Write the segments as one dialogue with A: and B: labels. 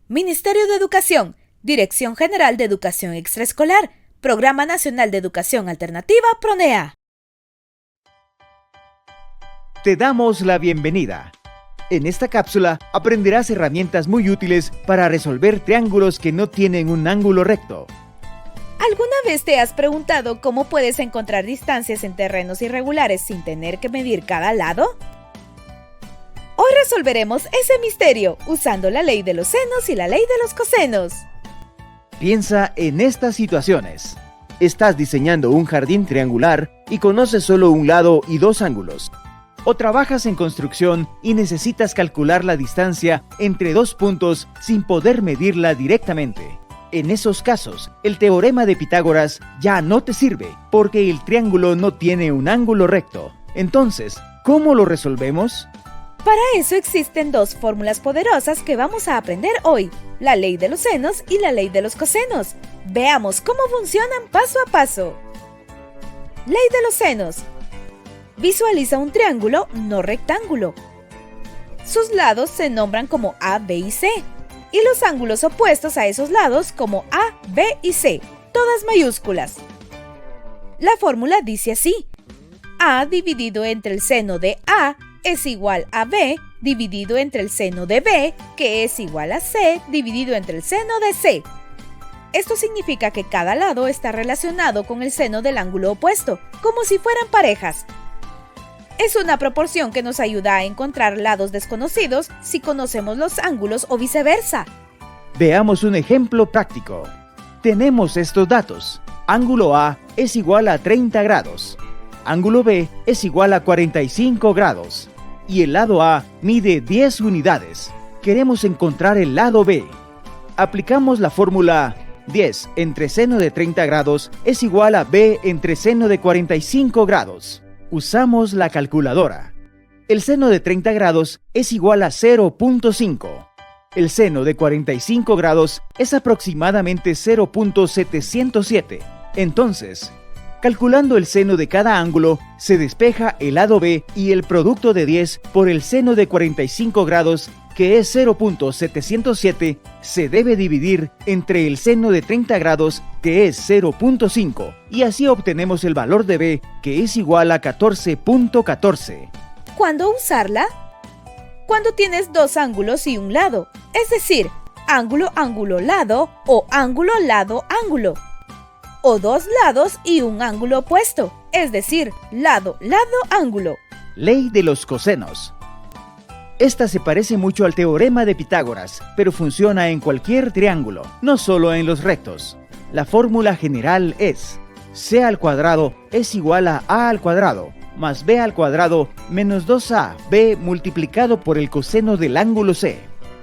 A: Ministerio de Educación, Dirección General de Educación Extraescolar, Programa Nacional de Educación Alternativa, PRONEA.
B: Te damos la bienvenida. En esta cápsula aprenderás herramientas muy útiles para resolver triángulos que no tienen un ángulo recto.
A: ¿Alguna vez te has preguntado cómo puedes encontrar distancias en terrenos irregulares sin tener que medir cada lado? Hoy resolveremos ese misterio usando la ley de los senos y la ley de los cosenos.
B: Piensa en estas situaciones. Estás diseñando un jardín triangular y conoces solo un lado y dos ángulos. O trabajas en construcción y necesitas calcular la distancia entre dos puntos sin poder medirla directamente. En esos casos, el teorema de Pitágoras ya no te sirve porque el triángulo no tiene un ángulo recto. Entonces, ¿cómo lo resolvemos?
A: Para eso existen dos fórmulas poderosas que vamos a aprender hoy, la ley de los senos y la ley de los cosenos. Veamos cómo funcionan paso a paso. Ley de los senos. Visualiza un triángulo no rectángulo. Sus lados se nombran como A, B y C, y los ángulos opuestos a esos lados como A, B y C, todas mayúsculas. La fórmula dice así: A dividido entre el seno de A es igual a B dividido entre el seno de B, que es igual a C dividido entre el seno de C. Esto significa que cada lado está relacionado con el seno del ángulo opuesto, como si fueran parejas. Es una proporción que nos ayuda a encontrar lados desconocidos si conocemos los ángulos o viceversa.
B: Veamos un ejemplo práctico. Tenemos estos datos. Ángulo A es igual a 30 grados. Ángulo B es igual a 45 grados. Y el lado A mide 10 unidades. Queremos encontrar el lado B. Aplicamos la fórmula 10 entre seno de 30 grados es igual a B entre seno de 45 grados. Usamos la calculadora. El seno de 30 grados es igual a 0.5. El seno de 45 grados es aproximadamente 0.707. Entonces, calculando el seno de cada ángulo, se despeja el lado B y el producto de 10 por el seno de 45 grados, que es 0.707, se debe dividir entre el seno de 30 grados, que es 0.5, y así obtenemos el valor de B, que es igual a 14.14.
A: ¿Cuándo usarla? Cuando tienes dos ángulos y un lado, es decir, ángulo, ángulo, lado o ángulo, lado, ángulo. O dos lados y un ángulo opuesto, es decir, lado, lado, ángulo.
B: Ley de los cosenos. Esta se parece mucho al teorema de Pitágoras, pero funciona en cualquier triángulo, no solo en los rectos. La fórmula general es: C al cuadrado es igual a A al cuadrado, más B al cuadrado menos 2AB multiplicado por el coseno del ángulo C.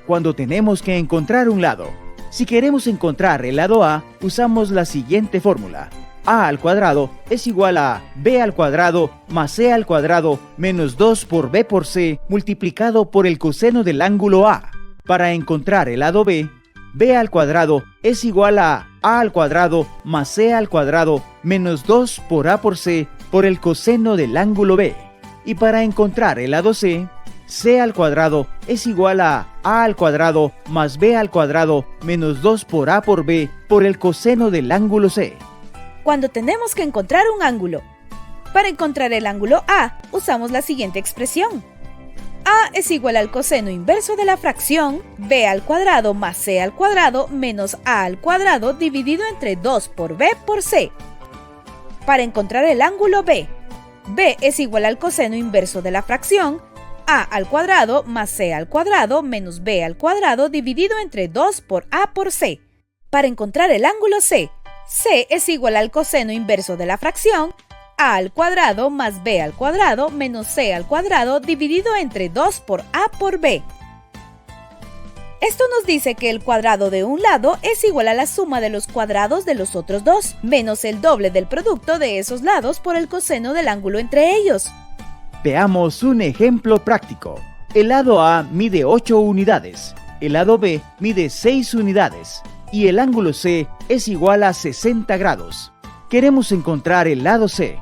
B: Cuando tenemos que encontrar un lado, si queremos encontrar el lado A, usamos la siguiente fórmula. A al cuadrado es igual a B al cuadrado más C al cuadrado menos 2 por B por C multiplicado por el coseno del ángulo A. Para encontrar el lado B, B al cuadrado es igual a A al cuadrado más C al cuadrado menos 2 por A por C por el coseno del ángulo B. Y para encontrar el lado C, C al cuadrado es igual a A al cuadrado más B al cuadrado menos 2 por A por B por el coseno del ángulo C.
A: Cuando tenemos que encontrar un ángulo. Para encontrar el ángulo A, usamos la siguiente expresión. A es igual al coseno inverso de la fracción B al cuadrado más C al cuadrado menos A al cuadrado dividido entre 2 por B por C. Para encontrar el ángulo B, B es igual al coseno inverso de la fracción A al cuadrado más C al cuadrado menos B al cuadrado dividido entre 2 por A por C. Para encontrar el ángulo C, C es igual al coseno inverso de la fracción A al cuadrado más B al cuadrado menos C al cuadrado dividido entre 2 por A por B. Esto nos dice que el cuadrado de un lado es igual a la suma de los cuadrados de los otros dos, menos el doble del producto de esos lados por el coseno del ángulo entre ellos.
B: Veamos un ejemplo práctico. El lado A mide 8 unidades, el lado B mide 6 unidades y el ángulo C es igual a 60 grados. Queremos encontrar el lado C.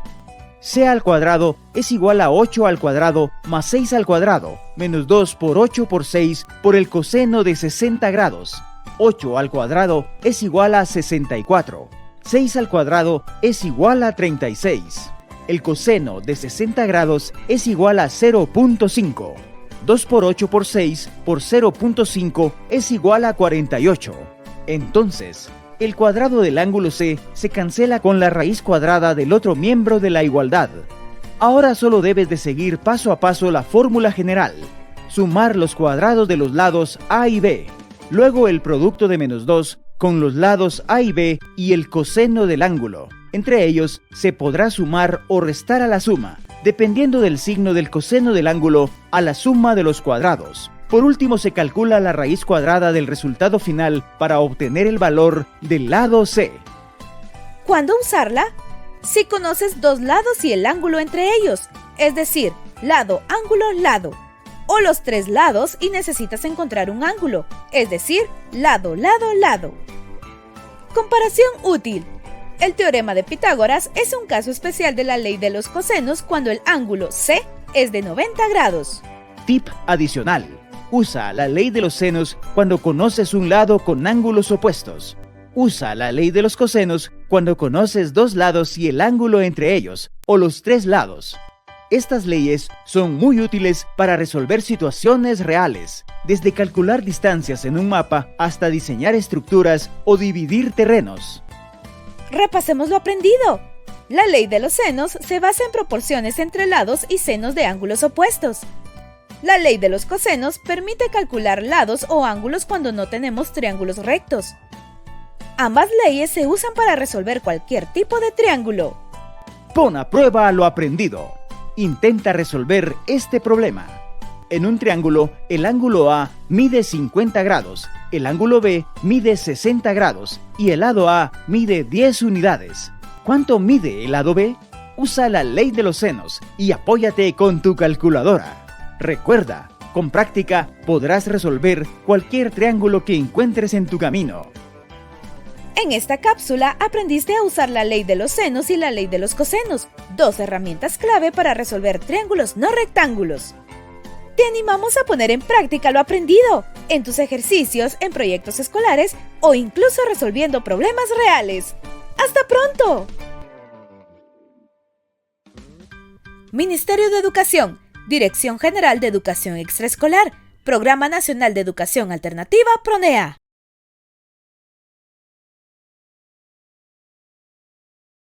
B: C al cuadrado es igual a 8 al cuadrado más 6 al cuadrado, menos 2 por 8 por 6 por el coseno de 60 grados. 8 al cuadrado es igual a 64. 6 al cuadrado es igual a 36. El coseno de 60 grados es igual a 0.5. 2 por 8 por 6 por 0.5 es igual a 48. Entonces, el cuadrado del ángulo C se cancela con la raíz cuadrada del otro miembro de la igualdad. Ahora solo debes de seguir paso a paso la fórmula general. Sumar los cuadrados de los lados A y B. Luego el producto de -2 con los lados A y B y el coseno del ángulo. Entre ellos se podrá sumar o restar a la suma, dependiendo del signo del coseno del ángulo, a la suma de los cuadrados. Por último, se calcula la raíz cuadrada del resultado final para obtener el valor del lado C.
A: ¿Cuándo usarla? Si conoces dos lados y el ángulo entre ellos, es decir, lado, ángulo, lado. O los tres lados y necesitas encontrar un ángulo, es decir, lado, lado, lado. Comparación útil. El teorema de Pitágoras es un caso especial de la ley de los cosenos cuando el ángulo C es de 90 grados.
B: Tip adicional. Usa la ley de los senos cuando conoces un lado con ángulos opuestos. Usa la ley de los cosenos cuando conoces dos lados y el ángulo entre ellos, o los tres lados. Estas leyes son muy útiles para resolver situaciones reales, desde calcular distancias en un mapa hasta diseñar estructuras o dividir terrenos.
A: Repasemos lo aprendido. La ley de los senos se basa en proporciones entre lados y senos de ángulos opuestos. La ley de los cosenos permite calcular lados o ángulos cuando no tenemos triángulos rectos. Ambas leyes se usan para resolver cualquier tipo de triángulo.
B: Pon a prueba lo aprendido. Intenta resolver este problema. En un triángulo, el ángulo A mide 50 grados, el ángulo B mide 60 grados y el lado A mide 10 unidades. ¿Cuánto mide el lado B? Usa la ley de los senos y apóyate con tu calculadora. Recuerda, con práctica podrás resolver cualquier triángulo que encuentres en tu camino.
A: En esta cápsula aprendiste a usar la ley de los senos y la ley de los cosenos, dos herramientas clave para resolver triángulos no rectángulos. Te animamos a poner en práctica lo aprendido en tus ejercicios, en proyectos escolares o incluso resolviendo problemas reales. ¡Hasta pronto! Ministerio de Educación, Dirección General de Educación Extraescolar, Programa Nacional de Educación Alternativa, PRONEA.